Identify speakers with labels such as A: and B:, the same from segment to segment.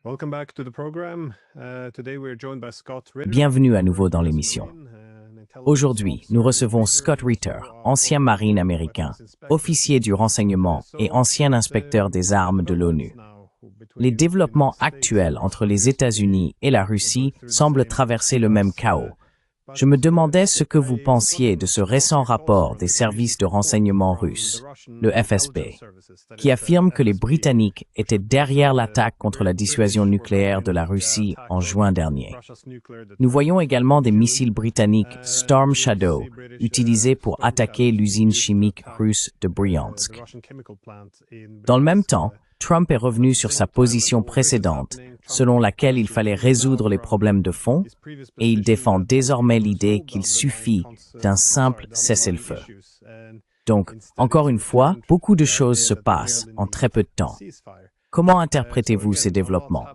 A: Welcome back to the program. Today we're joined by Scott Ritter.
B: Bienvenue à nouveau dans l'émission. Aujourd'hui, nous recevons Scott Ritter, ancien marine américain, officier du renseignement et ancien inspecteur des armes de l'ONU. Les développements actuels entre les États-Unis et la Russie semblent traverser le même chaos. Je me demandais ce que vous pensiez de ce récent rapport des services de renseignement russes, le FSB, qui affirme que les Britanniques étaient derrière l'attaque contre la dissuasion nucléaire de la Russie en juin dernier. Nous voyons également des missiles britanniques Storm Shadow utilisés pour attaquer l'usine chimique russe de Bryansk. Dans le même temps, Trump est revenu sur sa position précédente, selon laquelle il fallait résoudre les problèmes de fond, et il défend désormais l'idée qu'il suffit d'un simple cessez-le-feu. Donc, encore une fois, beaucoup de choses se passent en très peu de temps. Comment interprétez-vous ces développements?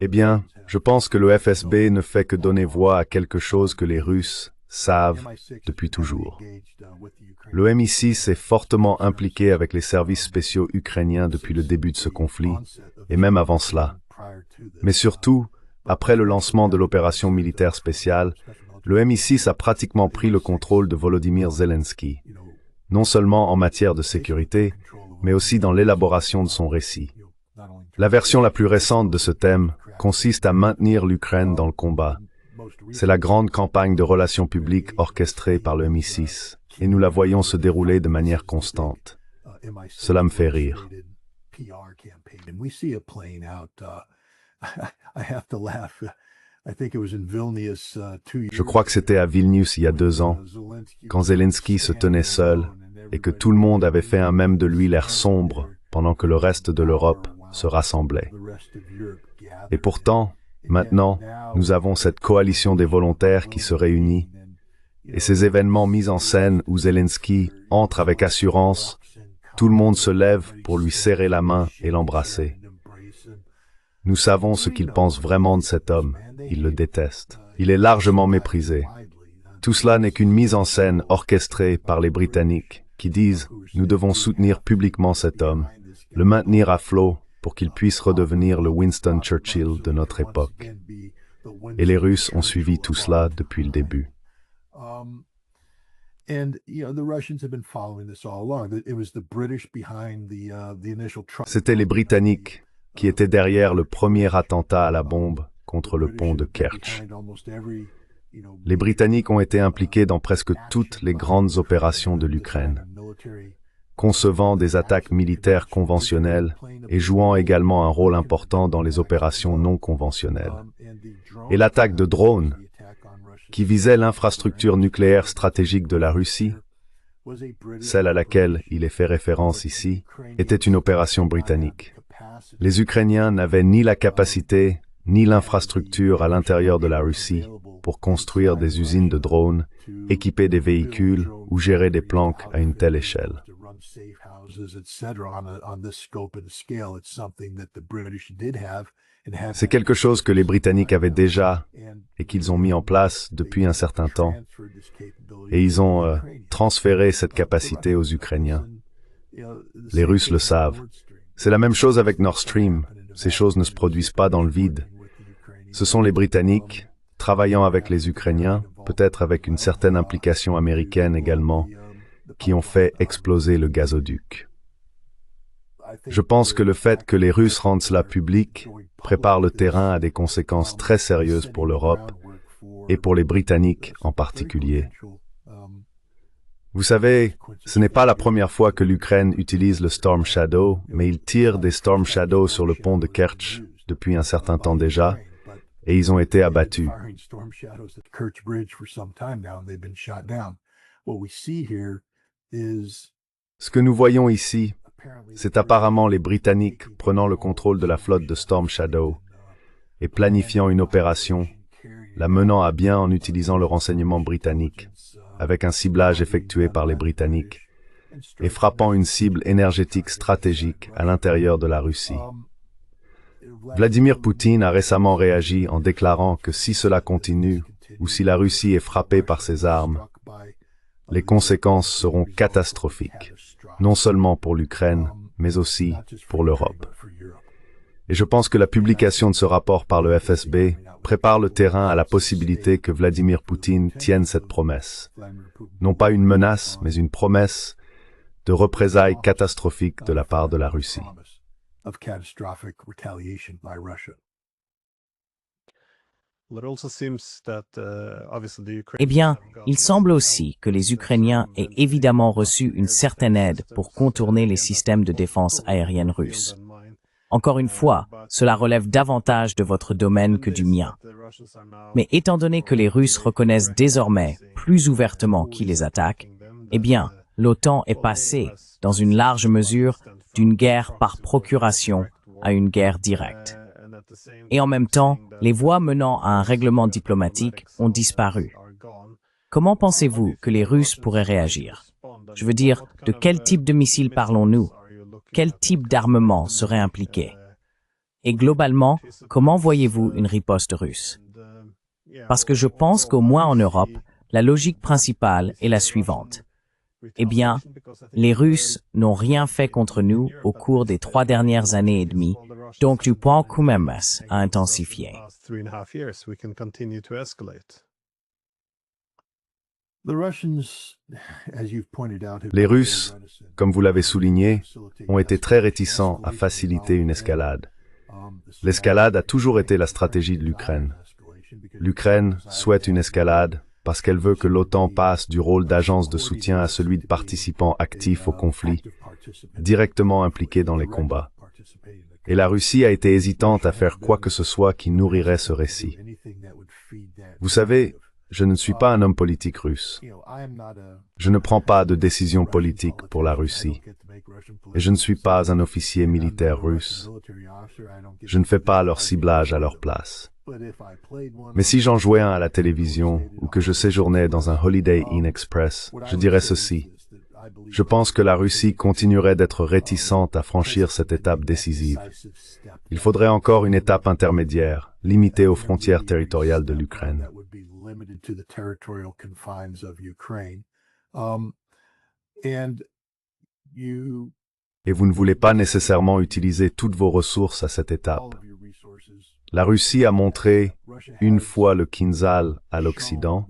C: Eh bien, je pense que le FSB ne fait que donner voix à quelque chose que les Russes savent depuis toujours. Le MI6 est fortement impliqué avec les services spéciaux ukrainiens depuis le début de ce conflit, et même avant cela. Mais surtout, après le lancement de l'opération militaire spéciale, le MI6 a pratiquement pris le contrôle de Volodymyr Zelensky, non seulement en matière de sécurité, mais aussi dans l'élaboration de son récit. La version la plus récente de ce thème consiste à maintenir l'Ukraine dans le combat. C'est la grande campagne de relations publiques orchestrée par le MI6, et nous la voyons se dérouler de manière constante. Cela me fait rire. Je crois que c'était à Vilnius il y a 2 ans, quand Zelensky se tenait seul et que tout le monde avait fait un mème de lui l'air sombre pendant que le reste de l'Europe se rassemblait. Et pourtant, maintenant, nous avons cette coalition des volontaires qui se réunit, et ces événements mis en scène où Zelensky entre avec assurance, tout le monde se lève pour lui serrer la main et l'embrasser. Nous savons ce qu'il pense vraiment de cet homme, il le déteste. Il est largement méprisé. Tout cela n'est qu'une mise en scène orchestrée par les Britanniques, qui disent « Nous devons soutenir publiquement cet homme, le maintenir à flot pour qu'il puisse redevenir le Winston Churchill de notre époque. » Et les Russes ont suivi tout cela depuis le début. C'était les Britanniques qui étaient derrière le premier attentat à la bombe contre le pont de Kerch. Les Britanniques ont été impliqués dans presque toutes les grandes opérations de l'Ukraine, concevant des attaques militaires conventionnelles et jouant également un rôle important dans les opérations non conventionnelles. Et l'attaque de drones, qui visait l'infrastructure nucléaire stratégique de la Russie, celle à laquelle il est fait référence ici, était une opération britannique. Les Ukrainiens n'avaient ni la capacité ni l'infrastructure à l'intérieur de la Russie pour construire des usines de drones, équiper des véhicules ou gérer des planques à une telle échelle. C'est quelque chose que les Britanniques avaient déjà et qu'ils ont mis en place depuis un certain temps. Et ils ont transféré cette capacité aux Ukrainiens. Les Russes le savent. C'est la même chose avec Nord Stream. Ces choses ne se produisent pas dans le vide. Ce sont les Britanniques, travaillant avec les Ukrainiens, peut-être avec une certaine implication américaine également, qui ont fait exploser le gazoduc. Je pense que le fait que les Russes rendent cela public prépare le terrain à des conséquences très sérieuses pour l'Europe et pour les Britanniques en particulier. Vous savez, ce n'est pas la première fois que l'Ukraine utilise le Storm Shadow, mais ils tirent des Storm Shadow sur le pont de Kerch depuis un certain temps déjà, et ils ont été abattus. Ce que nous voyons ici, c'est apparemment les Britanniques prenant le contrôle de la flotte de Storm Shadow et planifiant une opération, la menant à bien en utilisant le renseignement britannique, avec un ciblage effectué par les Britanniques, et frappant une cible énergétique stratégique à l'intérieur de la Russie. Vladimir Poutine a récemment réagi en déclarant que si cela continue, ou si la Russie est frappée par ses armes, les conséquences seront catastrophiques, non seulement pour l'Ukraine, mais aussi pour l'Europe. Et je pense que la publication de ce rapport par le FSB prépare le terrain à la possibilité que Vladimir Poutine tienne cette promesse. Non pas une menace, mais une promesse de représailles catastrophiques de la part de la Russie.
B: Eh bien, il semble aussi que les Ukrainiens aient évidemment reçu une certaine aide pour contourner les systèmes de défense aérienne russes. Encore une fois, cela relève davantage de votre domaine que du mien. Mais étant donné que les Russes reconnaissent désormais plus ouvertement qui les attaque, eh bien, l'OTAN est passée, dans une large mesure, d'une guerre par procuration à une guerre directe. Et en même temps, les voies menant à un règlement diplomatique ont disparu. Comment pensez-vous que les Russes pourraient réagir? Je veux dire, de quel type de missiles parlons-nous? Quel type d'armement serait impliqué? Et globalement, comment voyez-vous une riposte russe? Parce que je pense qu'au moins en Europe, la logique principale est la suivante. Eh bien, les Russes n'ont rien fait contre nous au cours des 3 dernières années et demie, donc le point commun a intensifié.
C: Les Russes, comme vous l'avez souligné, ont été très réticents à faciliter une escalade. L'escalade a toujours été la stratégie de l'Ukraine. L'Ukraine souhaite une escalade parce qu'elle veut que l'OTAN passe du rôle d'agence de soutien à celui de participant actif au conflit, directement impliqué dans les combats. Et la Russie a été hésitante à faire quoi que ce soit qui nourrirait ce récit. Vous savez, je ne suis pas un homme politique russe. Je ne prends pas de décision politique pour la Russie. Et je ne suis pas un officier militaire russe. Je ne fais pas leur ciblage à leur place. Mais si j'en jouais un à la télévision ou que je séjournais dans un Holiday Inn Express, je dirais ceci. Je pense que la Russie continuerait d'être réticente à franchir cette étape décisive. Il faudrait encore une étape intermédiaire, limitée aux frontières territoriales de l'Ukraine. Et vous ne voulez pas nécessairement utiliser toutes vos ressources à cette étape. La Russie a montré une fois le Kinzhal à l'Occident,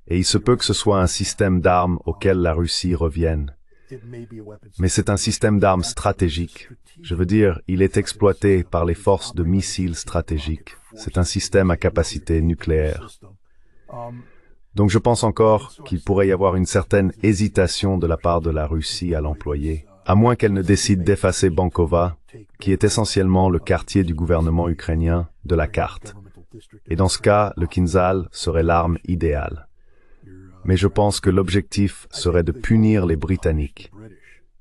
C: et il se peut que ce soit un système d'armes auquel la Russie revienne. Mais c'est un système d'armes stratégique. Je veux dire, il est exploité par les forces de missiles stratégiques. C'est un système à capacité nucléaire. Donc je pense encore qu'il pourrait y avoir une certaine hésitation de la part de la Russie à l'employer, à moins qu'elle ne décide d'effacer Bankova, qui est essentiellement le quartier du gouvernement ukrainien, de la carte. Et dans ce cas, le Kinzhal serait l'arme idéale. Mais je pense que l'objectif serait de punir les Britanniques.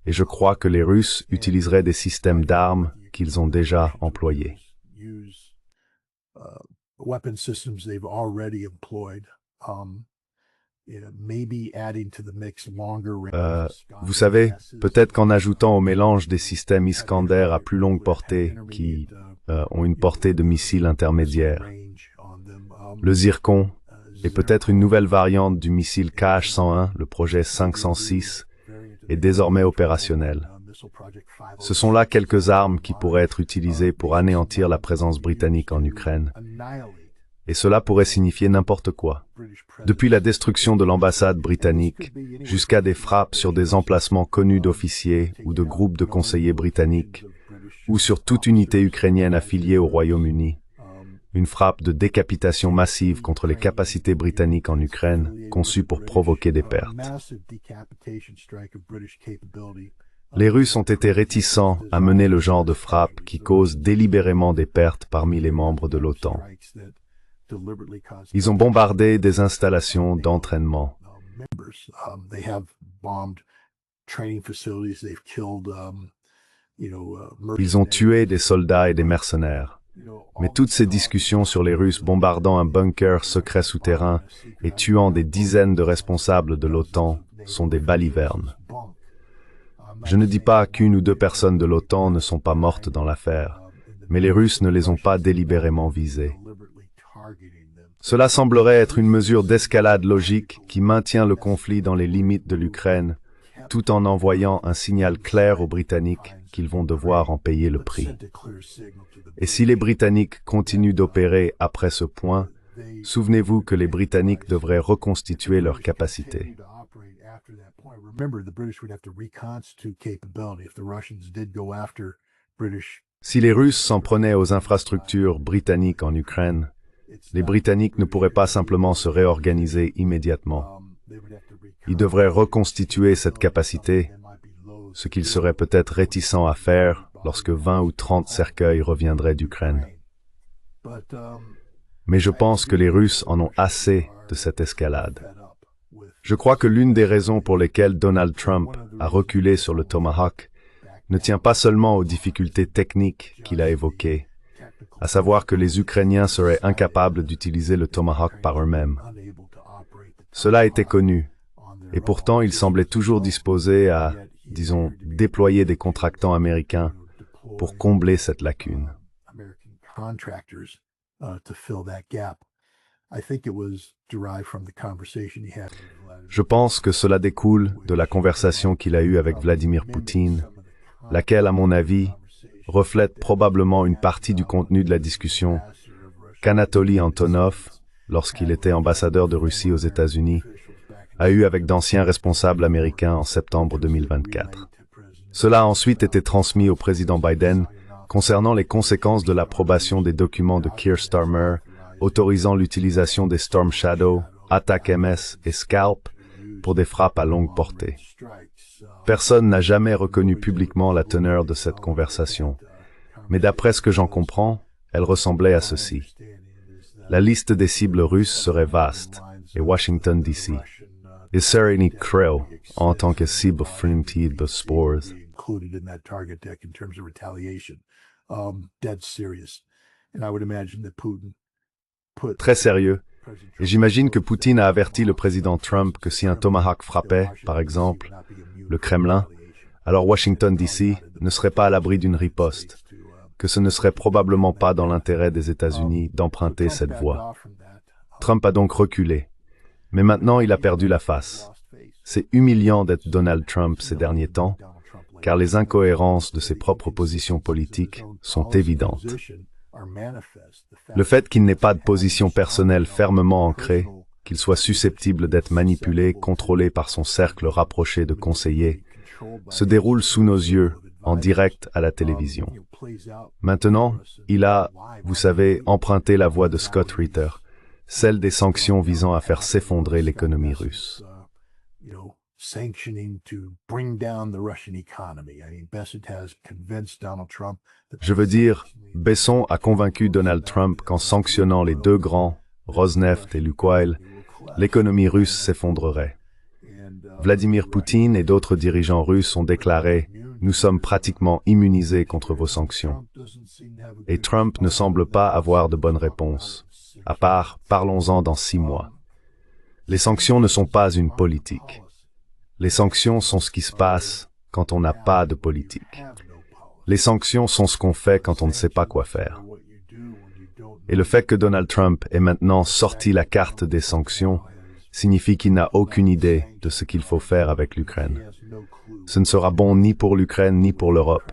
C: Et je crois que les Russes utiliseraient des systèmes d'armes qu'ils ont déjà employés. Vous savez, peut-être qu'en ajoutant au mélange des systèmes Iskander à plus longue portée qui ont une portée de missiles intermédiaires, le Zircon et peut-être une nouvelle variante du missile KH-101, le projet 506, est désormais opérationnel. Ce sont là quelques armes qui pourraient être utilisées pour anéantir la présence britannique en Ukraine. Et cela pourrait signifier n'importe quoi. Depuis la destruction de l'ambassade britannique, jusqu'à des frappes sur des emplacements connus d'officiers ou de groupes de conseillers britanniques, ou sur toute unité ukrainienne affiliée au Royaume-Uni. Une frappe de décapitation massive contre les capacités britanniques en Ukraine, conçue pour provoquer des pertes. Les Russes ont été réticents à mener le genre de frappe qui cause délibérément des pertes parmi les membres de l'OTAN. Ils ont bombardé des installations d'entraînement. Ils ont tué des soldats et des mercenaires. Mais toutes ces discussions sur les Russes bombardant un bunker secret souterrain et tuant des dizaines de responsables de l'OTAN sont des balivernes. Je ne dis pas qu'une ou deux personnes de l'OTAN ne sont pas mortes dans l'affaire, mais les Russes ne les ont pas délibérément visées. Cela semblerait être une mesure d'escalade logique qui maintient le conflit dans les limites de l'Ukraine, tout en envoyant un signal clair aux Britanniques qu'ils vont devoir en payer le prix. Et si les Britanniques continuent d'opérer après ce point, souvenez-vous que les Britanniques devraient reconstituer leurs capacités. Si les Russes s'en prenaient aux infrastructures britanniques en Ukraine, les Britanniques ne pourraient pas simplement se réorganiser immédiatement. Ils devraient reconstituer cette capacité, ce qu'ils seraient peut-être réticents à faire lorsque 20 ou 30 cercueils reviendraient d'Ukraine. Mais je pense que les Russes en ont assez de cette escalade. Je crois que l'une des raisons pour lesquelles Donald Trump a reculé sur le Tomahawk ne tient pas seulement aux difficultés techniques qu'il a évoquées, à savoir que les Ukrainiens seraient incapables d'utiliser le Tomahawk par eux-mêmes. Cela était connu, et pourtant il semblait toujours disposé à, disons, déployer des contractants américains pour combler cette lacune. Je pense que cela découle de la conversation qu'il a eue avec Vladimir Poutine, laquelle, à mon avis, reflète probablement une partie du contenu de la discussion qu'Anatoly Antonov, lorsqu'il était ambassadeur de Russie aux États-Unis, a eu avec d'anciens responsables américains en septembre 2024. Cela a ensuite été transmis au président Biden concernant les conséquences de l'approbation des documents de Keir Starmer autorisant l'utilisation des Storm Shadow, Attack MS et Scalp pour des frappes à longue portée. Personne n'a jamais reconnu publiquement la teneur de cette conversation, mais d'après ce que j'en comprends, elle ressemblait à ceci. La liste des cibles russes serait vaste, et Washington, D.C. est Serenity Krill en tant que cible frontière de spores. Très sérieux, et j'imagine que Poutine a averti le président Trump que si un Tomahawk frappait, par exemple, le Kremlin, alors Washington, D.C. ne serait pas à l'abri d'une riposte, que ce ne serait probablement pas dans l'intérêt des États-Unis d'emprunter cette voie. Trump a donc reculé, mais maintenant il a perdu la face. C'est humiliant d'être Donald Trump ces derniers temps, car les incohérences de ses propres positions politiques sont évidentes. Le fait qu'il n'ait pas de position personnelle fermement ancrée, qu'il soit susceptible d'être manipulé, contrôlé par son cercle rapproché de conseillers, se déroule sous nos yeux, en direct à la télévision. Maintenant, il a, vous savez, emprunté la voie de Scott Ritter, celle des sanctions visant à faire s'effondrer l'économie russe. Je veux dire, Besson a convaincu Donald Trump qu'en sanctionnant les deux grands, Rosneft et Lukoil, l'économie russe s'effondrerait. Vladimir Poutine et d'autres dirigeants russes ont déclaré « Nous sommes pratiquement immunisés contre vos sanctions ». Et Trump ne semble pas avoir de bonnes réponses, à part « Parlons-en dans 6 mois ». Les sanctions ne sont pas une politique. Les sanctions sont ce qui se passe quand on n'a pas de politique. Les sanctions sont ce qu'on fait quand on ne sait pas quoi faire. Et le fait que Donald Trump ait maintenant sorti la carte des sanctions signifie qu'il n'a aucune idée de ce qu'il faut faire avec l'Ukraine. Ce ne sera bon ni pour l'Ukraine ni pour l'Europe,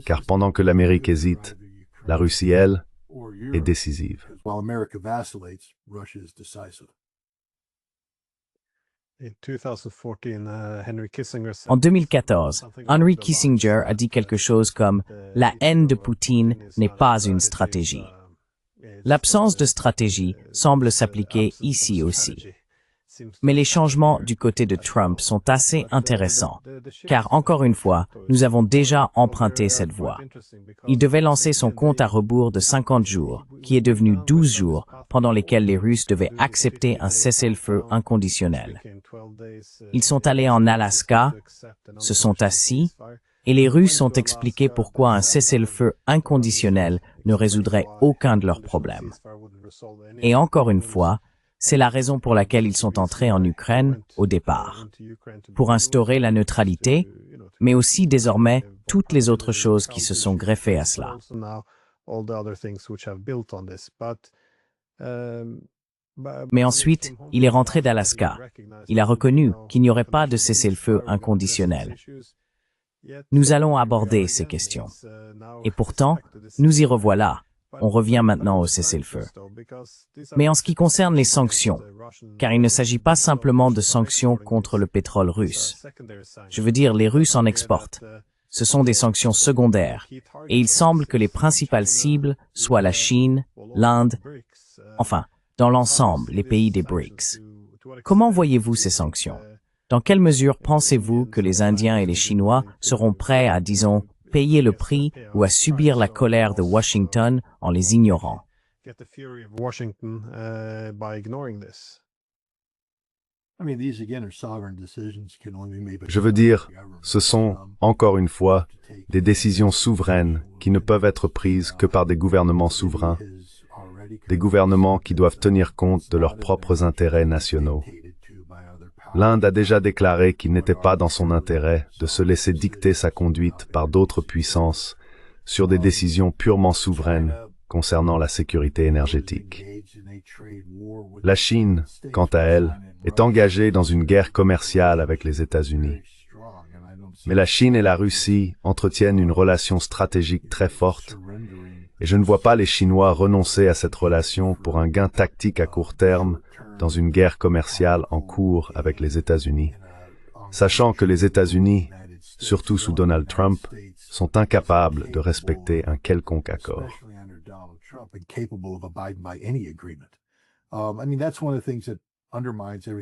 C: car pendant que l'Amérique hésite, la Russie, elle, est décisive.
B: En 2014, Henry Kissinger a dit quelque chose comme « La haine de Poutine n'est pas une stratégie ». L'absence de stratégie semble s'appliquer ici aussi. Mais les changements du côté de Trump sont assez intéressants, car encore une fois, nous avons déjà emprunté cette voie. Il devait lancer son compte à rebours de 50 jours, qui est devenu 12 jours, pendant lesquels les Russes devaient accepter un cessez-le-feu inconditionnel. Ils sont allés en Alaska, se sont assis, et les Russes ont expliqué pourquoi un cessez-le-feu inconditionnel ne résoudrait aucun de leurs problèmes. Et encore une fois, c'est la raison pour laquelle ils sont entrés en Ukraine au départ, pour instaurer la neutralité, mais aussi désormais toutes les autres choses qui se sont greffées à cela. Mais ensuite, il est rentré d'Alaska. Il a reconnu qu'il n'y aurait pas de cessez-le-feu inconditionnel. Nous allons aborder ces questions. Et pourtant, nous y revoilà. On revient maintenant au cessez-le-feu. Mais en ce qui concerne les sanctions, car il ne s'agit pas simplement de sanctions contre le pétrole russe. Je veux dire, les Russes en exportent. Ce sont des sanctions secondaires, et il semble que les principales cibles soient la Chine, l'Inde, enfin, dans l'ensemble, les pays des BRICS. Comment voyez-vous ces sanctions? Dans quelle mesure pensez-vous que les Indiens et les Chinois seront prêts à, disons, payer le prix ou à subir la colère de Washington en les ignorant?
C: Je veux dire, ce sont, encore une fois, des décisions souveraines qui ne peuvent être prises que par des gouvernements souverains, des gouvernements qui doivent tenir compte de leurs propres intérêts nationaux. L'Inde a déjà déclaré qu'il n'était pas dans son intérêt de se laisser dicter sa conduite par d'autres puissances sur des décisions purement souveraines concernant la sécurité énergétique. La Chine, quant à elle, est engagée dans une guerre commerciale avec les États-Unis. Mais la Chine et la Russie entretiennent une relation stratégique très forte, et je ne vois pas les Chinois renoncer à cette relation pour un gain tactique à court terme dans une guerre commerciale en cours avec les États-Unis, sachant que les États-Unis, surtout sous Donald Trump, sont incapables de respecter un quelconque accord.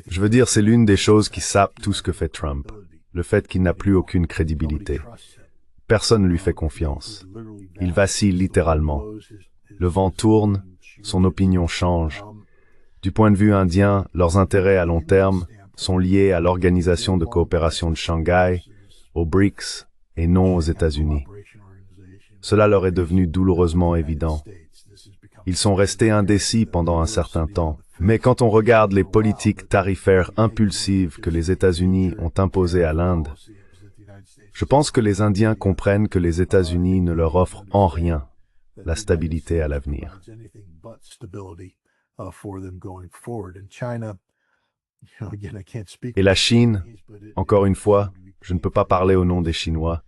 C: Je veux dire, c'est l'une des choses qui sape tout ce que fait Trump, le fait qu'il n'a plus aucune crédibilité. Personne ne lui fait confiance. Il vacille littéralement. Le vent tourne, son opinion change. Du point de vue indien, leurs intérêts à long terme sont liés à l'Organisation de coopération de Shanghai, aux BRICS et non aux États-Unis. Cela leur est devenu douloureusement évident. Ils sont restés indécis pendant un certain temps. Mais quand on regarde les politiques tarifaires impulsives que les États-Unis ont imposées à l'Inde, je pense que les Indiens comprennent que les États-Unis ne leur offrent en rien la stabilité à l'avenir. Et la Chine, encore une fois, je ne peux pas parler au nom des Chinois,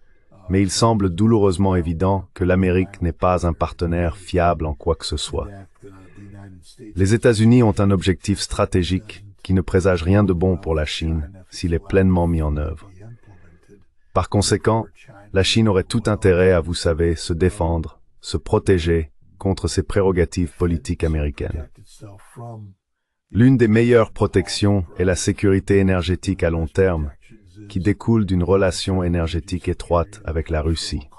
C: mais il semble douloureusement évident que l'Amérique n'est pas un partenaire fiable en quoi que ce soit. Les États-Unis ont un objectif stratégique qui ne présage rien de bon pour la Chine s'il est pleinement mis en œuvre. Par conséquent, la Chine aurait tout intérêt à, vous savez, se défendre, se protéger contre ses prérogatives politiques américaines. L'une des meilleures protections est la sécurité énergétique à long terme, qui découle d'une relation énergétique étroite avec la Russie.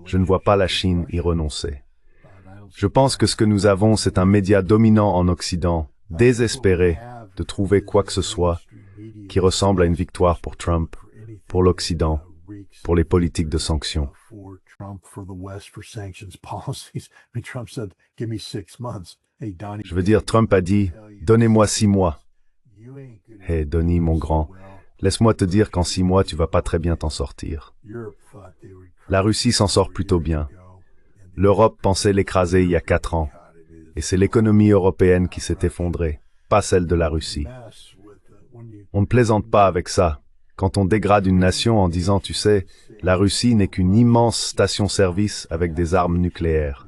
C: Je ne vois pas la Chine y renoncer. Je pense que ce que nous avons, c'est un média dominant en Occident, désespéré de trouver quoi que ce soit qui ressemble à une victoire pour Trump, pour l'Occident, pour les politiques de sanctions. Je veux dire, Trump a dit « Donnez-moi 6 mois ». Hé, Donnie, mon grand, laisse-moi te dire qu'en 6 mois, tu vas pas très bien t'en sortir. La Russie s'en sort plutôt bien. L'Europe pensait l'écraser il y a 4 ans. Et c'est l'économie européenne qui s'est effondrée, pas celle de la Russie. On ne plaisante pas avec ça. Quand on dégrade une nation en disant, tu sais, la Russie n'est qu'une immense station-service avec des armes nucléaires.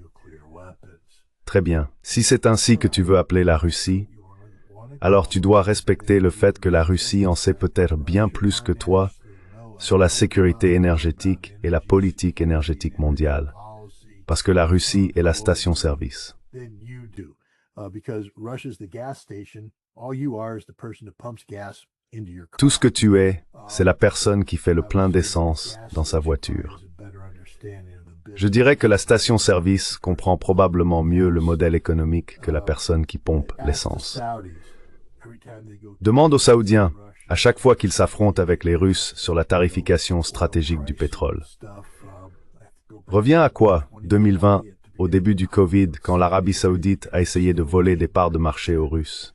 C: Très bien. Si c'est ainsi que tu veux appeler la Russie, alors tu dois respecter le fait que la Russie en sait peut-être bien plus que toi sur la sécurité énergétique et la politique énergétique mondiale. Parce que la Russie est la station-service. Tout ce que tu es, c'est la personne qui fait le plein d'essence dans sa voiture. Je dirais que la station-service comprend probablement mieux le modèle économique que la personne qui pompe l'essence. Demande aux Saoudiens, à chaque fois qu'ils s'affrontent avec les Russes sur la tarification stratégique du pétrole. Reviens à quoi, 2020, au début du Covid, quand l'Arabie Saoudite a essayé de voler des parts de marché aux Russes.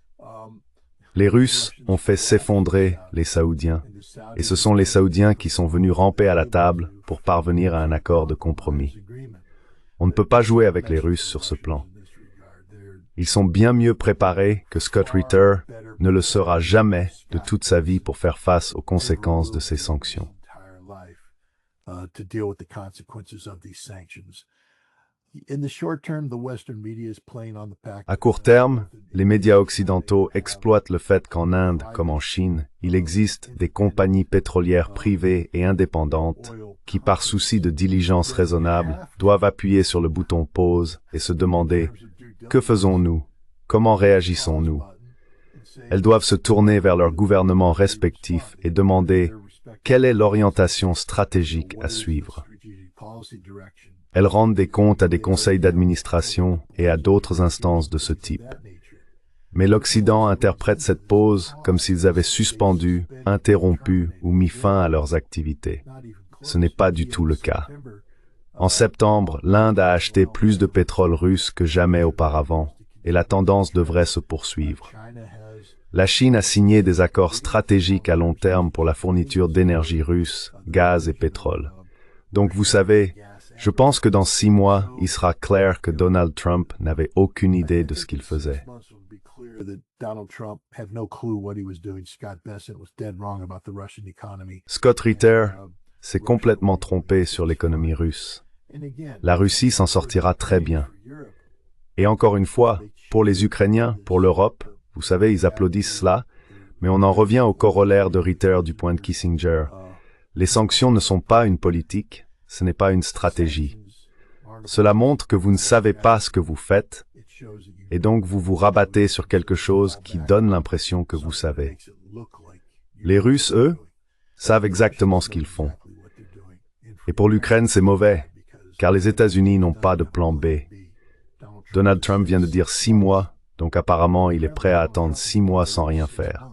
C: Les Russes ont fait s'effondrer les Saoudiens, et ce sont les Saoudiens qui sont venus ramper à la table pour parvenir à un accord de compromis. On ne peut pas jouer avec les Russes sur ce plan. Ils sont bien mieux préparés que Scott Ritter ne le sera jamais de toute sa vie pour faire face aux conséquences de ces sanctions. À court terme, les médias occidentaux exploitent le fait qu'en Inde, comme en Chine, il existe des compagnies pétrolières privées et indépendantes qui, par souci de diligence raisonnable, doivent appuyer sur le bouton pause et se demander « Que faisons-nous? Comment réagissons-nous » Elles doivent se tourner vers leurs gouvernements respectifs et demander quelle est l'orientation stratégique à suivre. Elles rendent des comptes à des conseils d'administration et à d'autres instances de ce type. Mais l'Occident interprète cette pause comme s'ils avaient suspendu, interrompu ou mis fin à leurs activités. Ce n'est pas du tout le cas. En septembre, l'Inde a acheté plus de pétrole russe que jamais auparavant, et la tendance devrait se poursuivre. La Chine a signé des accords stratégiques à long terme pour la fourniture d'énergie russe, gaz et pétrole. Donc vous savez, je pense que dans 6 mois, il sera clair que Donald Trump n'avait aucune idée de ce qu'il faisait. Scott Ritter s'est complètement trompé sur l'économie russe. La Russie s'en sortira très bien. Et encore une fois, pour les Ukrainiens, pour l'Europe, vous savez, ils applaudissent cela, mais on en revient au corollaire de Ritter du point de Kissinger. Les sanctions ne sont pas une politique, ce n'est pas une stratégie. Cela montre que vous ne savez pas ce que vous faites, et donc vous vous rabattez sur quelque chose qui donne l'impression que vous savez. Les Russes, eux, savent exactement ce qu'ils font. Et pour l'Ukraine, c'est mauvais, car les États-Unis n'ont pas de plan B. Donald Trump vient de dire 6 mois, donc apparemment il est prêt à attendre 6 mois sans rien faire.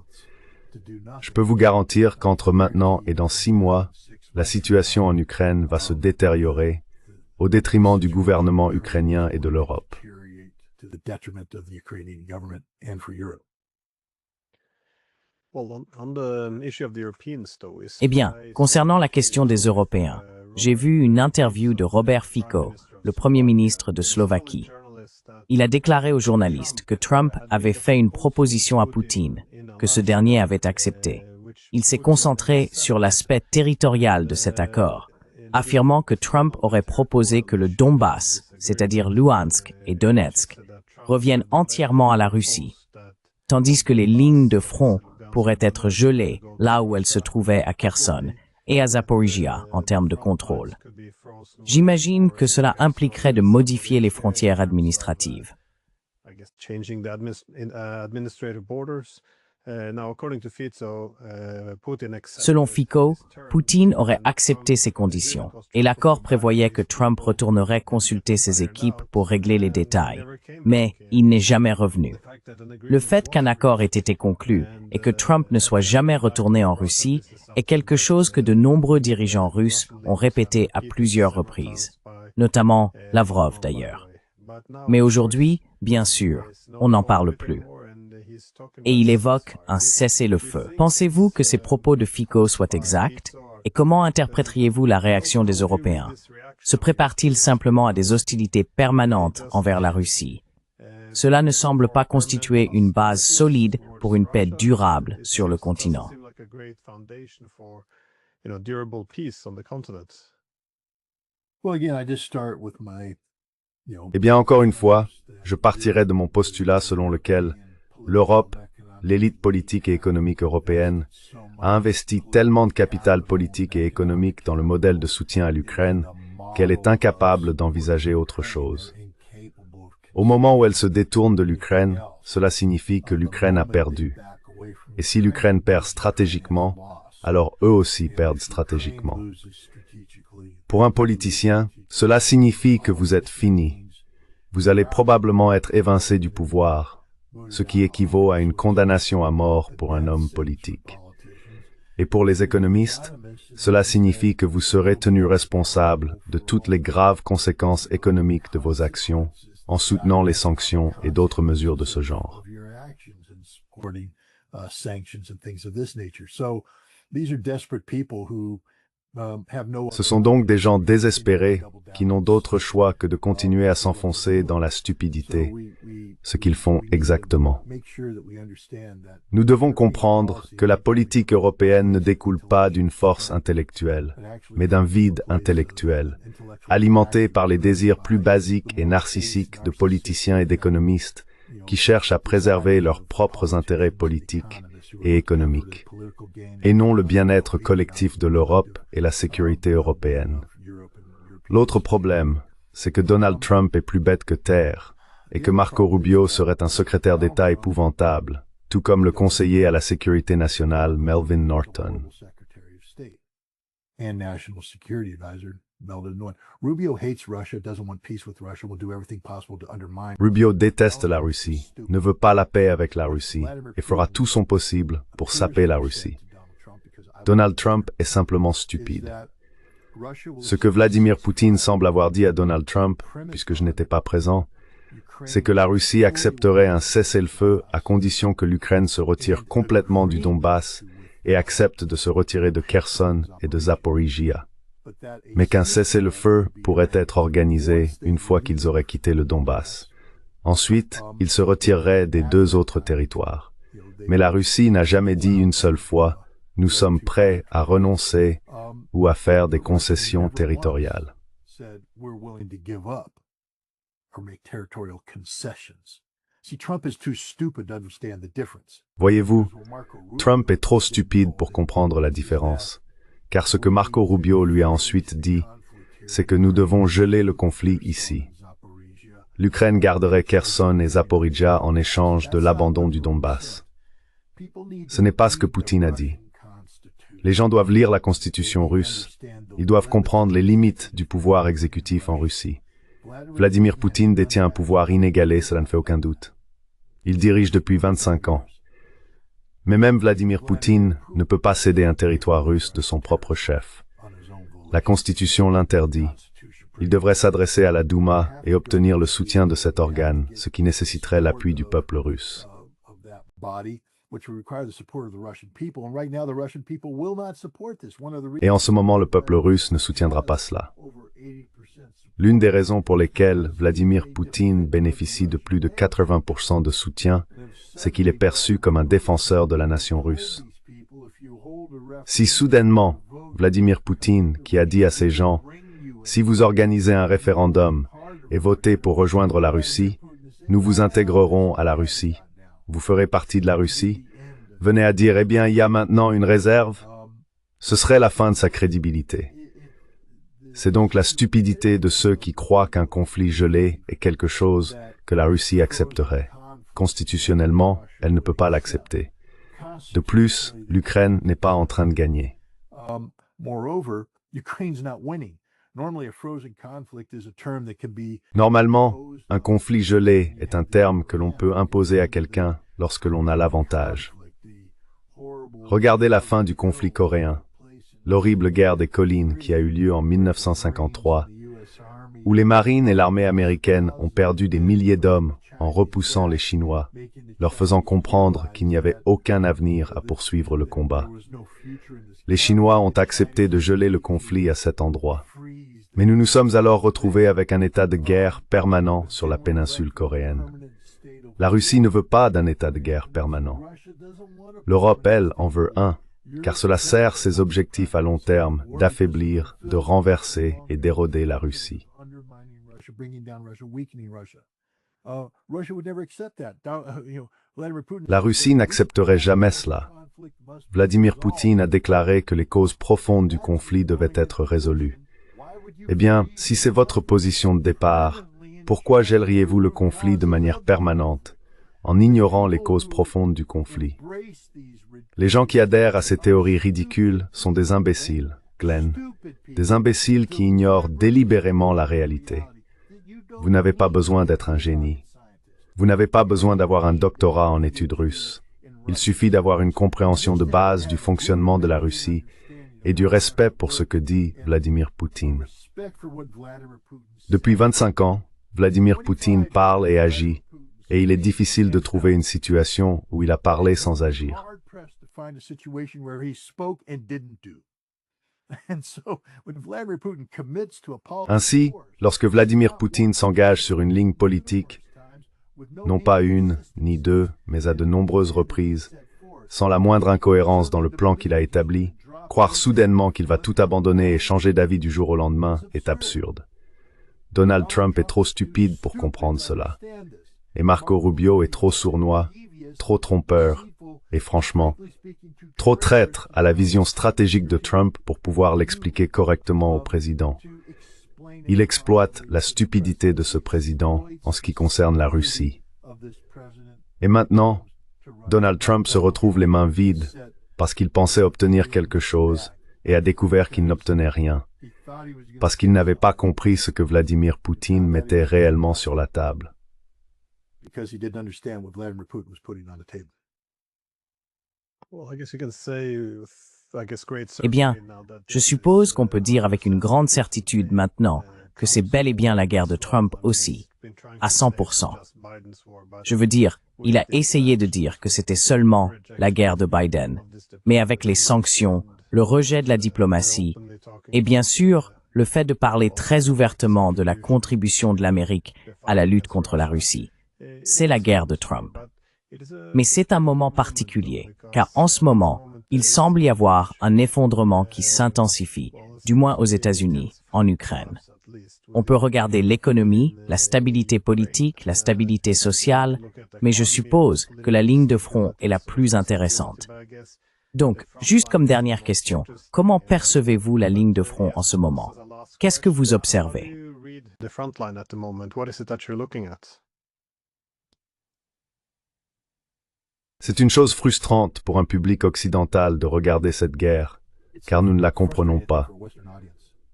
C: Je peux vous garantir qu'entre maintenant et dans 6 mois, la situation en Ukraine va se détériorer au détriment du gouvernement ukrainien et de l'Europe.
B: Eh bien, concernant la question des Européens, j'ai vu une interview de Robert Fico, le Premier ministre de Slovaquie. Il a déclaré aux journalistes que Trump avait fait une proposition à Poutine, que ce dernier avait acceptée. Il s'est concentré sur l'aspect territorial de cet accord, affirmant que Trump aurait proposé que le Donbass, c'est-à-dire Luhansk et Donetsk, reviennent entièrement à la Russie, tandis que les lignes de front pourraient être gelées là où elles se trouvaient à Kherson et à Zaporizhia en termes de contrôle. J'imagine que cela impliquerait de modifier les frontières administratives. Selon Fico, Poutine aurait accepté ces conditions, et l'accord prévoyait que Trump retournerait consulter ses équipes pour régler les détails, mais il n'est jamais revenu. Le fait qu'un accord ait été conclu et que Trump ne soit jamais retourné en Russie est quelque chose que de nombreux dirigeants russes ont répété à plusieurs reprises, notamment Lavrov d'ailleurs. Mais aujourd'hui, bien sûr, on n'en parle plus. Et il évoque un cessez-le-feu. Pensez-vous que ces propos de Fico soient exacts? Et comment interpréteriez-vous la réaction des Européens? Se prépare-t-il simplement à des hostilités permanentes envers la Russie? Cela ne semble pas constituer une base solide pour une paix durable sur le continent.
C: Eh bien, encore une fois, je partirai de mon postulat selon lequel l'Europe, l'élite politique et économique européenne, a investi tellement de capital politique et économique dans le modèle de soutien à l'Ukraine qu'elle est incapable d'envisager autre chose. Au moment où elle se détourne de l'Ukraine, cela signifie que l'Ukraine a perdu. Et si l'Ukraine perd stratégiquement, alors eux aussi perdent stratégiquement. Pour un politicien, cela signifie que vous êtes fini. Vous allez probablement être évincé du pouvoir, ce qui équivaut à une condamnation à mort pour un homme politique. Et pour les économistes, cela signifie que vous serez tenu responsable de toutes les graves conséquences économiques de vos actions en soutenant les sanctions et d'autres mesures de ce genre. Ce sont donc des gens désespérés qui n'ont d'autre choix que de continuer à s'enfoncer dans la stupidité, ce qu'ils font exactement. Nous devons comprendre que la politique européenne ne découle pas d'une force intellectuelle, mais d'un vide intellectuel, alimenté par les désirs plus basiques et narcissiques de politiciens et d'économistes qui cherchent à préserver leurs propres intérêts politiques et économiques, et non le bien-être collectif de l'Europe et la sécurité européenne. L'autre problème, c'est que Donald Trump est plus bête que terre, et que Marco Rubio serait un secrétaire d'État épouvantable, tout comme le conseiller à la sécurité nationale Melvin Norton. Rubio déteste la Russie, ne veut pas la paix avec la Russie, et fera tout son possible pour saper la Russie. Donald Trump est simplement stupide. Ce que Vladimir Poutine semble avoir dit à Donald Trump, puisque je n'étais pas présent, c'est que la Russie accepterait un cessez-le-feu à condition que l'Ukraine se retire complètement du Donbass et accepte de se retirer de Kherson et de Zaporizhia. Mais qu'un cessez-le-feu pourrait être organisé une fois qu'ils auraient quitté le Donbass. Ensuite, ils se retireraient des deux autres territoires. Mais la Russie n'a jamais dit une seule fois « nous sommes prêts à renoncer ou à faire des concessions territoriales ». Voyez-vous, Trump est trop stupide pour comprendre la différence, car ce que Marco Rubio lui a ensuite dit, c'est que nous devons geler le conflit ici. L'Ukraine garderait Kherson et Zaporizhia en échange de l'abandon du Donbass. Ce n'est pas ce que Poutine a dit. Les gens doivent lire la constitution russe. Ils doivent comprendre les limites du pouvoir exécutif en Russie. Vladimir Poutine détient un pouvoir inégalé, cela ne fait aucun doute. Il dirige depuis 25 ans. Mais même Vladimir Poutine ne peut pas céder un territoire russe de son propre chef. La Constitution l'interdit. Il devrait s'adresser à la Douma et obtenir le soutien de cet organe, ce qui nécessiterait l'appui du peuple russe. Et en ce moment, le peuple russe ne soutiendra pas cela. L'une des raisons pour lesquelles Vladimir Poutine bénéficie de plus de 80% de soutien, c'est qu'il est perçu comme un défenseur de la nation russe. Si soudainement, Vladimir Poutine, qui a dit à ses gens « Si vous organisez un référendum et votez pour rejoindre la Russie, nous vous intégrerons à la Russie. Vous ferez partie de la Russie. Venez à dire « Eh bien, il y a maintenant une réserve », ce serait la fin de sa crédibilité. C'est donc la stupidité de ceux qui croient qu'un conflit gelé est quelque chose que la Russie accepterait. Constitutionnellement, elle ne peut pas l'accepter. De plus, l'Ukraine n'est pas en train de gagner. Normalement, un conflit gelé est un terme que l'on peut imposer à quelqu'un lorsque l'on a l'avantage. Regardez la fin du conflit coréen, l'horrible guerre des collines qui a eu lieu en 1953, où les marines et l'armée américaine ont perdu des milliers d'hommes en repoussant les Chinois, leur faisant comprendre qu'il n'y avait aucun avenir à poursuivre le combat. Les Chinois ont accepté de geler le conflit à cet endroit. Mais nous nous sommes alors retrouvés avec un état de guerre permanent sur la péninsule coréenne. La Russie ne veut pas d'un état de guerre permanent. L'Europe, elle, en veut un, car cela sert ses objectifs à long terme d'affaiblir, de renverser et d'éroder la Russie. La Russie n'accepterait jamais cela. Vladimir Poutine a déclaré que les causes profondes du conflit devaient être résolues. Eh bien, si c'est votre position de départ, pourquoi gèleriez-vous le conflit de manière permanente, en ignorant les causes profondes du conflit? Les gens qui adhèrent à ces théories ridicules sont des imbéciles, Glenn, des imbéciles qui ignorent délibérément la réalité. Vous n'avez pas besoin d'être un génie. Vous n'avez pas besoin d'avoir un doctorat en études russes. Il suffit d'avoir une compréhension de base du fonctionnement de la Russie et du respect pour ce que dit Vladimir Poutine. Depuis 25 ans, Vladimir Poutine parle et agit, et il est difficile de trouver une situation où il a parlé sans agir. Ainsi, lorsque Vladimir Poutine s'engage sur une ligne politique, non pas une, ni deux, mais à de nombreuses reprises, sans la moindre incohérence dans le plan qu'il a établi, croire soudainement qu'il va tout abandonner et changer d'avis du jour au lendemain est absurde. Donald Trump est trop stupide pour comprendre cela. Et Marco Rubio est trop sournois, trop trompeur, et franchement, trop traître à la vision stratégique de Trump pour pouvoir l'expliquer correctement au président. Il exploite la stupidité de ce président en ce qui concerne la Russie. Et maintenant, Donald Trump se retrouve les mains vides parce qu'il pensait obtenir quelque chose et a découvert qu'il n'obtenait rien, parce qu'il n'avait pas compris ce que Vladimir Poutine mettait réellement sur la table.
B: Eh bien, je suppose qu'on peut dire avec une grande certitude maintenant que c'est bel et bien la guerre de Trump aussi, à 100%. Je veux dire, il a essayé de dire que c'était seulement la guerre de Biden, mais avec les sanctions, le rejet de la diplomatie, et bien sûr, le fait de parler très ouvertement de la contribution de l'Amérique à la lutte contre la Russie. C'est la guerre de Trump. Mais c'est un moment particulier, car en ce moment, il semble y avoir un effondrement qui s'intensifie, du moins aux États-Unis, en Ukraine. On peut regarder l'économie, la stabilité politique, la stabilité sociale, mais je suppose que la ligne de front est la plus intéressante. Donc, juste comme dernière question, comment percevez-vous la ligne de front en ce moment? Qu'est-ce que vous observez?
C: C'est une chose frustrante pour un public occidental de regarder cette guerre, car nous ne la comprenons pas.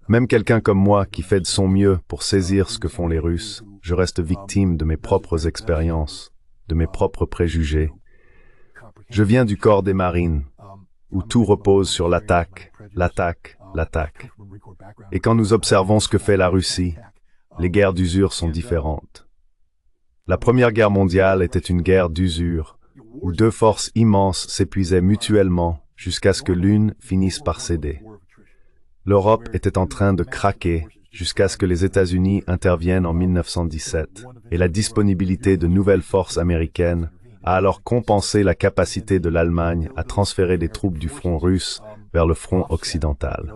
C: Même quelqu'un comme moi qui fait de son mieux pour saisir ce que font les Russes, je reste victime de mes propres expériences, de mes propres préjugés. Je viens du corps des marines, où tout repose sur l'attaque, l'attaque, l'attaque. Et quand nous observons ce que fait la Russie, les guerres d'usure sont différentes. La Première Guerre mondiale était une guerre d'usure, où deux forces immenses s'épuisaient mutuellement jusqu'à ce que l'une finisse par céder. L'Europe était en train de craquer jusqu'à ce que les États-Unis interviennent en 1917, et la disponibilité de nouvelles forces américaines a alors compensé la capacité de l'Allemagne à transférer des troupes du front russe vers le front occidental.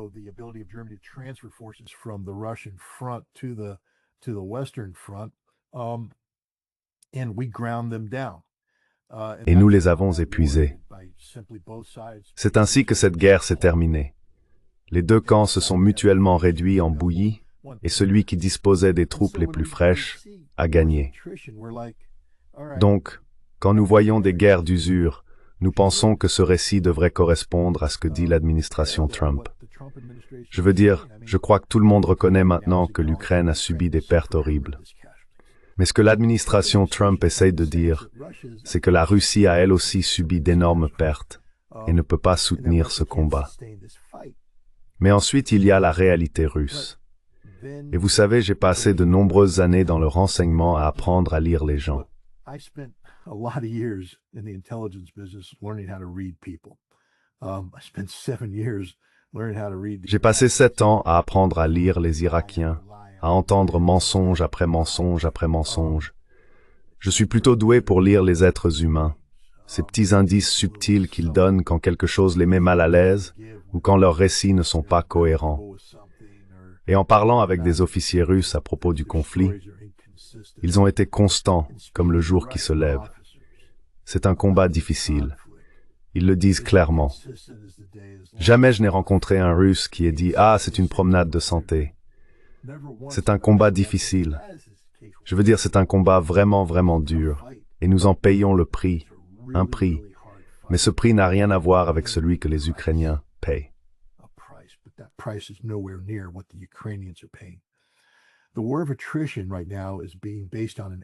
C: Et nous les avons épuisés. C'est ainsi que cette guerre s'est terminée. Les deux camps se sont mutuellement réduits en bouillie, et celui qui disposait des troupes les plus fraîches a gagné. Donc, quand nous voyons des guerres d'usure, nous pensons que ce récit devrait correspondre à ce que dit l'administration Trump. Je veux dire, je crois que tout le monde reconnaît maintenant que l'Ukraine a subi des pertes horribles. Mais ce que l'administration Trump essaye de dire, c'est que la Russie a elle aussi subi d'énormes pertes et ne peut pas soutenir ce combat. Mais ensuite, il y a la réalité russe. Et vous savez, j'ai passé de nombreuses années dans le renseignement à apprendre à lire les gens. J'ai passé 7 ans à apprendre à lire les Irakiens, à entendre mensonge après mensonge après mensonge. Je suis plutôt doué pour lire les êtres humains, ces petits indices subtils qu'ils donnent quand quelque chose les met mal à l'aise ou quand leurs récits ne sont pas cohérents. Et en parlant avec des officiers russes à propos du conflit, ils ont été constants comme le jour qui se lève. C'est un combat difficile. Ils le disent clairement. Jamais je n'ai rencontré un Russe qui ait dit « Ah, c'est une promenade de santé ». C'est un combat difficile. Je veux dire, c'est un combat vraiment, vraiment dur. Et nous en payons le prix, un prix. Mais ce prix n'a rien à voir avec celui que les Ukrainiens payent.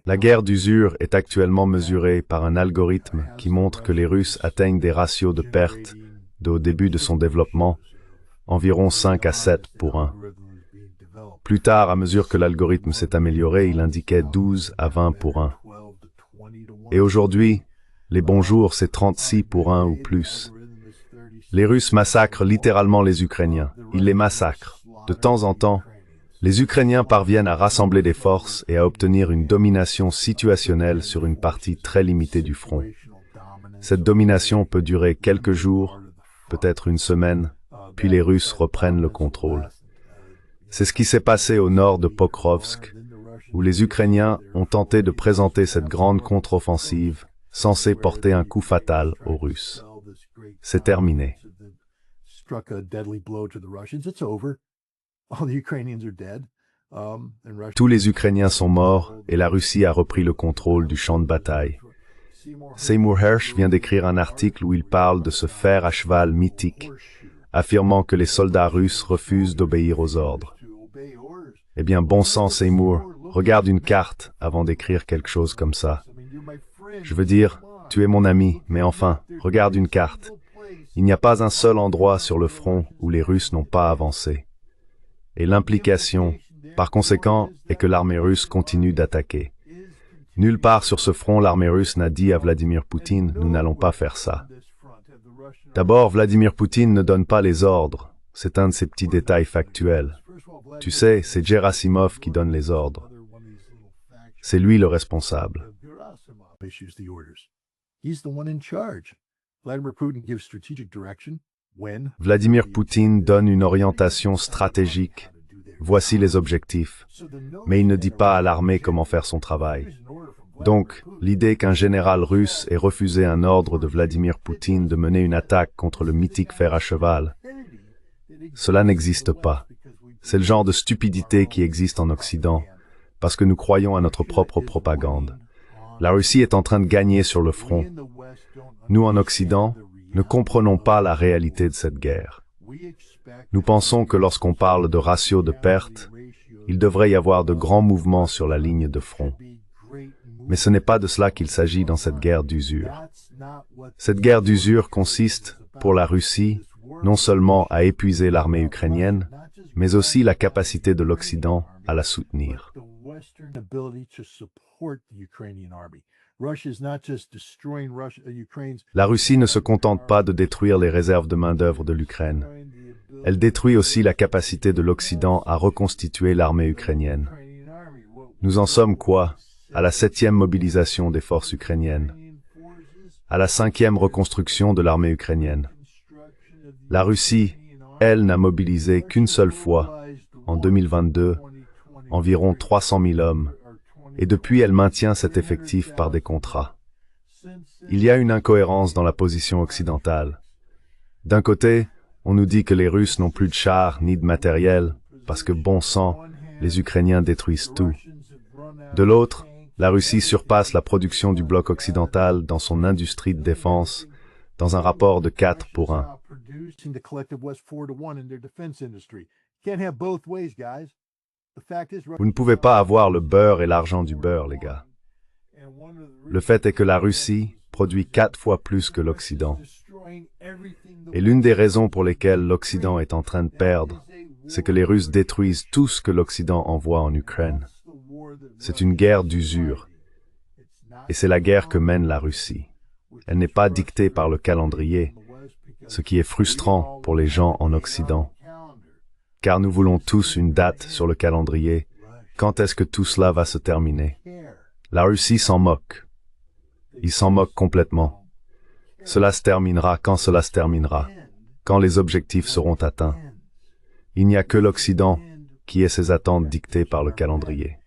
C: La guerre d'usure est actuellement mesurée par un algorithme qui montre que les Russes atteignent des ratios de pertes au début de son développement, environ 5 à 7 pour 1. Plus tard, à mesure que l'algorithme s'est amélioré, il indiquait 12 à 20 pour 1. Et aujourd'hui, les bons jours, c'est 36 pour 1 ou plus. Les Russes massacrent littéralement les Ukrainiens. Ils les massacrent. De temps en temps, les Ukrainiens parviennent à rassembler des forces et à obtenir une domination situationnelle sur une partie très limitée du front. Cette domination peut durer quelques jours, peut-être une semaine, puis les Russes reprennent le contrôle. C'est ce qui s'est passé au nord de Pokrovsk, où les Ukrainiens ont tenté de présenter cette grande contre-offensive censée porter un coup fatal aux Russes. C'est terminé. Tous les Ukrainiens sont morts et la Russie a repris le contrôle du champ de bataille. Seymour Hersh vient d'écrire un article où il parle de ce fer à cheval mythique, affirmant que les soldats russes refusent d'obéir aux ordres. Eh bien, bon sang, Seymour, regarde une carte avant d'écrire quelque chose comme ça. Je veux dire, tu es mon ami, mais enfin, regarde une carte. Il n'y a pas un seul endroit sur le front où les Russes n'ont pas avancé. Et l'implication, par conséquent, est que l'armée russe continue d'attaquer. Nulle part sur ce front, l'armée russe n'a dit à Vladimir Poutine « Nous n'allons pas faire ça ». D'abord, Vladimir Poutine ne donne pas les ordres. C'est un de ces petits détails factuels. Tu sais, c'est Gerasimov qui donne les ordres. C'est lui le responsable. Vladimir Poutine donne une orientation stratégique. Voici les objectifs. Mais il ne dit pas à l'armée comment faire son travail. Donc, l'idée qu'un général russe ait refusé un ordre de Vladimir Poutine de mener une attaque contre le mythique fer à cheval, cela n'existe pas. C'est le genre de stupidité qui existe en Occident, parce que nous croyons à notre propre propagande. La Russie est en train de gagner sur le front. Nous, en Occident, ne comprenons pas la réalité de cette guerre. Nous pensons que lorsqu'on parle de ratio de pertes, il devrait y avoir de grands mouvements sur la ligne de front. Mais ce n'est pas de cela qu'il s'agit dans cette guerre d'usure. Cette guerre d'usure consiste, pour la Russie, non seulement à épuiser l'armée ukrainienne, mais aussi la capacité de l'Occident à la soutenir. La Russie ne se contente pas de détruire les réserves de main-d'œuvre de l'Ukraine. Elle détruit aussi la capacité de l'Occident à reconstituer l'armée ukrainienne. Nous en sommes quoi? À la 7e mobilisation des forces ukrainiennes, à la 5e reconstruction de l'armée ukrainienne. La Russie, elle, n'a mobilisé qu'une seule fois, en 2022, environ 300 000 hommes, et depuis elle maintient cet effectif par des contrats. Il y a une incohérence dans la position occidentale. D'un côté, on nous dit que les Russes n'ont plus de chars ni de matériel, parce que bon sang, les Ukrainiens détruisent tout. De l'autre, la Russie surpasse la production du bloc occidental dans son industrie de défense, dans un rapport de 4 pour 1. Vous ne pouvez pas avoir le beurre et l'argent du beurre, les gars. Le fait est que la Russie produit 4 fois plus que l'Occident. Et l'une des raisons pour lesquelles l'Occident est en train de perdre, c'est que les Russes détruisent tout ce que l'Occident envoie en Ukraine. C'est une guerre d'usure. Et c'est la guerre que mène la Russie. Elle n'est pas dictée par le calendrier, ce qui est frustrant pour les gens en Occident. Car nous voulons tous une date sur le calendrier. Quand est-ce que tout cela va se terminer? La Russie s'en moque. Ils s'en moquent complètement. Cela se terminera quand cela se terminera, quand les objectifs seront atteints. Il n'y a que l'Occident qui ait ses attentes dictées par le calendrier.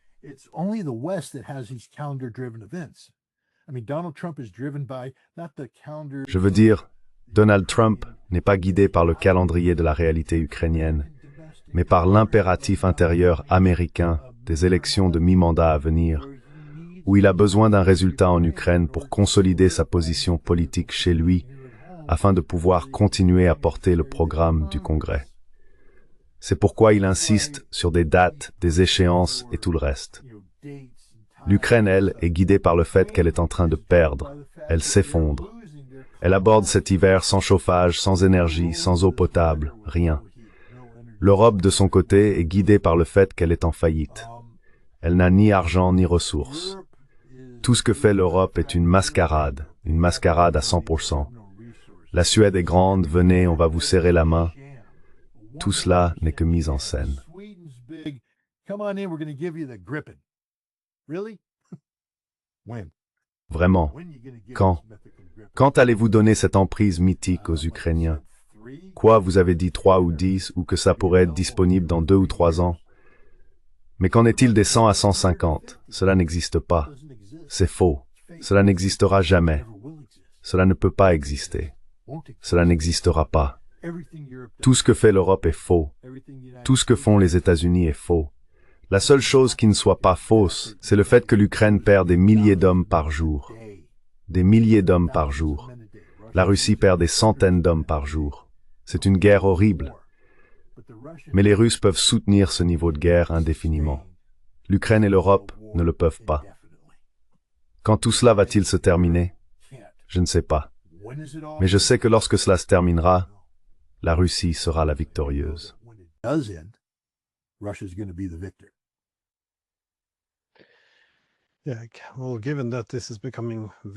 C: Je veux dire, Donald Trump n'est pas guidé par le calendrier de la réalité ukrainienne, mais par l'impératif intérieur américain des élections de mi-mandat à venir, où il a besoin d'un résultat en Ukraine pour consolider sa position politique chez lui, afin de pouvoir continuer à porter le programme du Congrès. C'est pourquoi il insiste sur des dates, des échéances et tout le reste. L'Ukraine, elle, est guidée par le fait qu'elle est en train de perdre. Elle s'effondre. Elle aborde cet hiver sans chauffage, sans énergie, sans eau potable, rien. L'Europe, de son côté, est guidée par le fait qu'elle est en faillite. Elle n'a ni argent ni ressources. Tout ce que fait l'Europe est une mascarade à 100%. La Suède est grande, venez, on va vous serrer la main. Tout cela n'est que mise en scène. Vraiment, quand? Quand allez-vous donner cette emprise mythique aux Ukrainiens? Quoi, vous avez dit 3 ou 10, ou que ça pourrait être disponible dans 2 ou 3 ans? Mais qu'en est-il des 100 à 150? Cela n'existe pas. C'est faux. Cela n'existera jamais. Cela ne peut pas exister. Cela n'existera pas. Tout ce que fait l'Europe est faux. Tout ce que font les États-Unis est faux. La seule chose qui ne soit pas fausse, c'est le fait que l'Ukraine perd des milliers d'hommes par jour. Des milliers d'hommes par jour. La Russie perd des centaines d'hommes par jour. C'est une guerre horrible. Mais les Russes peuvent soutenir ce niveau de guerre indéfiniment. L'Ukraine et l'Europe ne le peuvent pas. Quand tout cela va-t-il se terminer? Je ne sais pas. Mais je sais que lorsque cela se terminera, la Russie sera la victorieuse.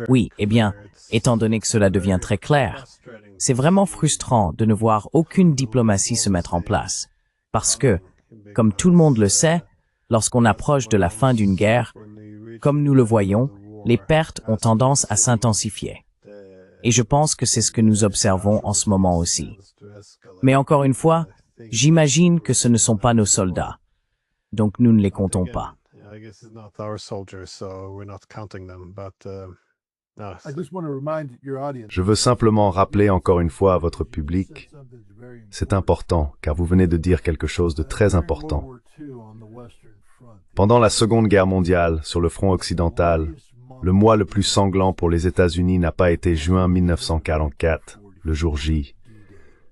B: Oui, eh bien, étant donné que cela devient très clair, c'est vraiment frustrant de ne voir aucune diplomatie se mettre en place. Parce que, comme tout le monde le sait, lorsqu'on approche de la fin d'une guerre, comme nous le voyons, les pertes ont tendance à s'intensifier. Et je pense que c'est ce que nous observons en ce moment aussi. Mais encore une fois, j'imagine que ce ne sont pas nos soldats. Donc nous ne les comptons pas.
C: Je veux simplement rappeler encore une fois à votre public, c'est important, car vous venez de dire quelque chose de très important. Pendant la Seconde Guerre mondiale, sur le front occidental, le mois le plus sanglant pour les États-Unis n'a pas été juin 1944, le jour J.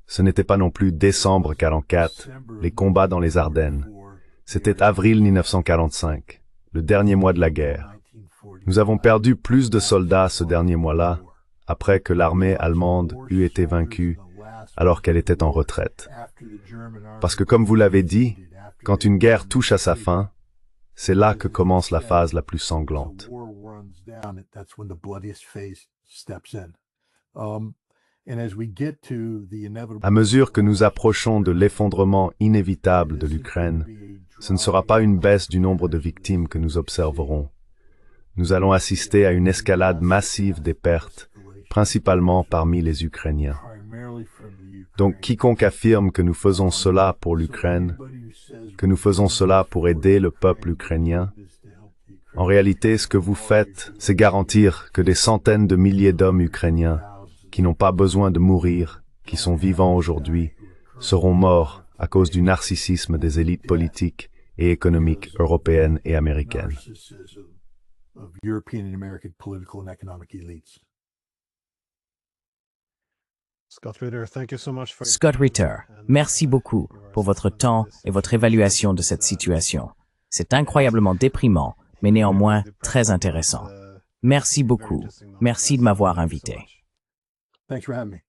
C: Ce n'était pas non plus décembre 44, les combats dans les Ardennes. C'était avril 1945, le dernier mois de la guerre. Nous avons perdu plus de soldats ce dernier mois-là, après que l'armée allemande eut été vaincue, alors qu'elle était en retraite. Parce que comme vous l'avez dit, quand une guerre touche à sa fin, c'est là que commence la phase la plus sanglante. À mesure que nous approchons de l'effondrement inévitable de l'Ukraine, ce ne sera pas une baisse du nombre de victimes que nous observerons. Nous allons assister à une escalade massive des pertes, principalement parmi les Ukrainiens. Donc quiconque affirme que nous faisons cela pour l'Ukraine, que nous faisons cela pour aider le peuple ukrainien, en réalité, ce que vous faites, c'est garantir que des centaines de milliers d'hommes ukrainiens, qui n'ont pas besoin de mourir, qui sont vivants aujourd'hui, seront morts à cause du narcissisme des élites politiques et économiques européennes et américaines.
B: Scott Ritter, merci beaucoup pour votre temps et votre évaluation de cette situation. C'est incroyablement déprimant, mais néanmoins très intéressant. Merci beaucoup. Merci de m'avoir invité.
D: Thanks for having me.